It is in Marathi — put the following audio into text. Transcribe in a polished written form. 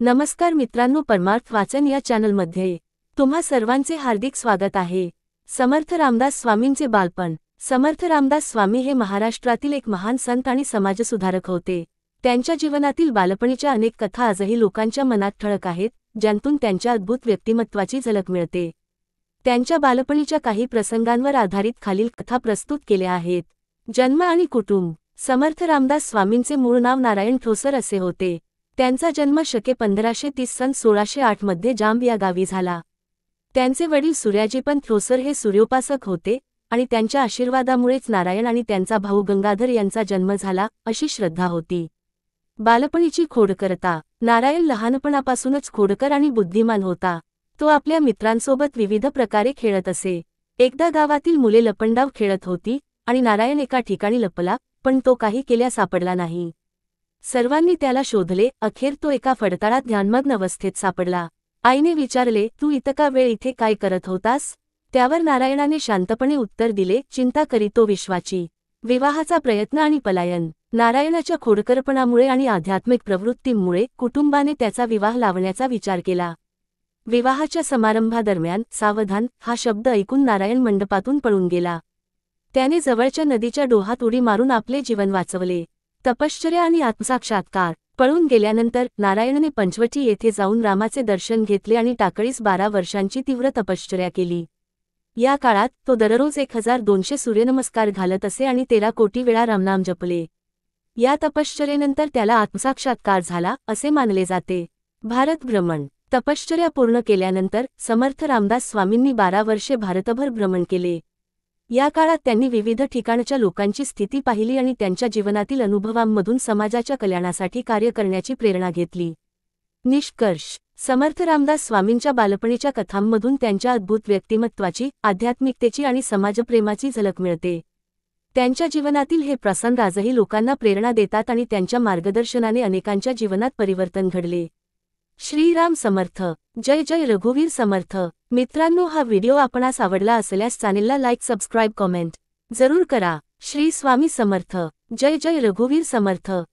नमस्कार मित्रांनो, परमार्थ वाचन या चॅनलमध्ये तुम्हा सर्वांचे हार्दिक स्वागत आहे। समर्थ रामदास स्वामींचे बालपण। समर्थ रामदास स्वामी हे महाराष्ट्रातील एक महान संत आणि समाजसुधारक होते। त्यांच्या जीवनातील बालपणीच्या अनेक कथा आजही लोकांच्या मनात ठळक आहेत, ज्यातून त्यांच्या अद्भुत व्यक्तिमत्वाची झलक मिळते। त्यांच्या बालपणीच्या काही प्रसंगांवर आधारित खालील कथा प्रस्तुत केल्या आहेत। जन्म आणि कुटुंब। समर्थ रामदास स्वामींचे मूळ नाव नारायण ठोसर असे होते। त्यांचा जन्म शके 1530 सन 1608 मध्ये जांब या गावी झाला। त्यांचे वडील सूर्याजीपंत ठोसर हे सूर्योपासक होते आणि त्यांच्या आशीर्वादामुळेच नारायण आणि त्यांचा भाऊ गंगाधर यांचा जन्म झाला, अशी श्रद्धा होती। बालपणीची खोडकरता। नारायण लहानपणापासूनच खोडकर आणि बुद्धिमान होता। तो आपल्या मित्रांसोबत विविध प्रकारे खेळत असे। एकदा गावातील मुले लपंडाव खेळत होती आणि नारायण एका ठिकाणी लपला, पण तो काही केल्या सापडला नाही। सर्वांनी त्याला शोधले, अखेर तो एका फडताळात ध्यानमग्न अवस्थेत सापडला। आईने विचारले, तू इतका वेळ इथे काय करत होतास? त्यावर नारायणाने शांतपणे उत्तर दिले, चिंता करीतो विश्वाची। विवाहाचा प्रयत्न आणि पलायन। नारायणाच्या खोडकरपणामुळे आणि आध्यात्मिक प्रवृत्तीमुळे कुटुंबाने त्याचा विवाह लावण्याचा विचार केला। विवाहाच्या समारंभादरम्यान सावधान हा शब्द ऐकून नारायण मंडपातून पळून गेला। त्याने जवळच्या नदीच्या डोहात उडी मारून आपले जीवन वाचवले। तपश्चर्या आणि आत्मसाक्षात्कार। पळून गेल्यानंतर नारायणने पंचवटी येथे जाऊन रामाचे दर्शन घेतले आणि टाकळीस 12 वर्षांची तीव्र तपश्चर्या केली। या काळात तो दररोज 1200 सूर्यनमस्कार घालत असे आणि 13 कोटी वेळा रामनाम जपले। या तपश्चर्येनंतर त्याला आत्मसाक्षात्कार झाला, असे मानले जाते। भारत भ्रमण। तपश्चर्या पूर्ण केल्यानंतर समर्थ रामदास स्वामींनी 12 वर्षे भारतभर भ्रमण केले। या काळात त्यांनी विविध ठिकाणच्या लोकांची स्थिती पाहिली आणि त्यांच्या जीवनातील अनुभवांमधून समाजाच्या कल्याणासाठी कार्य करण्याची प्रेरणा घेतली। निष्कर्ष। समर्थ रामदास स्वामींच्या बालपणीच्या कथांमधून त्यांच्या अद्भुत व्यक्तिमत्वाची, आध्यात्मिकतेची आणि समाजप्रेमाची झलक मिळते। त्यांच्या जीवनातील हे प्रसंग आजही लोकांना प्रेरणा देतात आणि त्यांच्या मार्गदर्शनाने अनेकांच्या जीवनात परिवर्तन घडले। श्रीराम समर्थ। जय जय रघुवीर समर्थ। मित्रांनो, हा व्हिडिओ आपणास आवडला असल्यास चॅनेलला लाईक, सबस्क्राईब, कमेंट जरूर करा। श्री स्वामी समर्थ। जय जय रघुवीर समर्थ।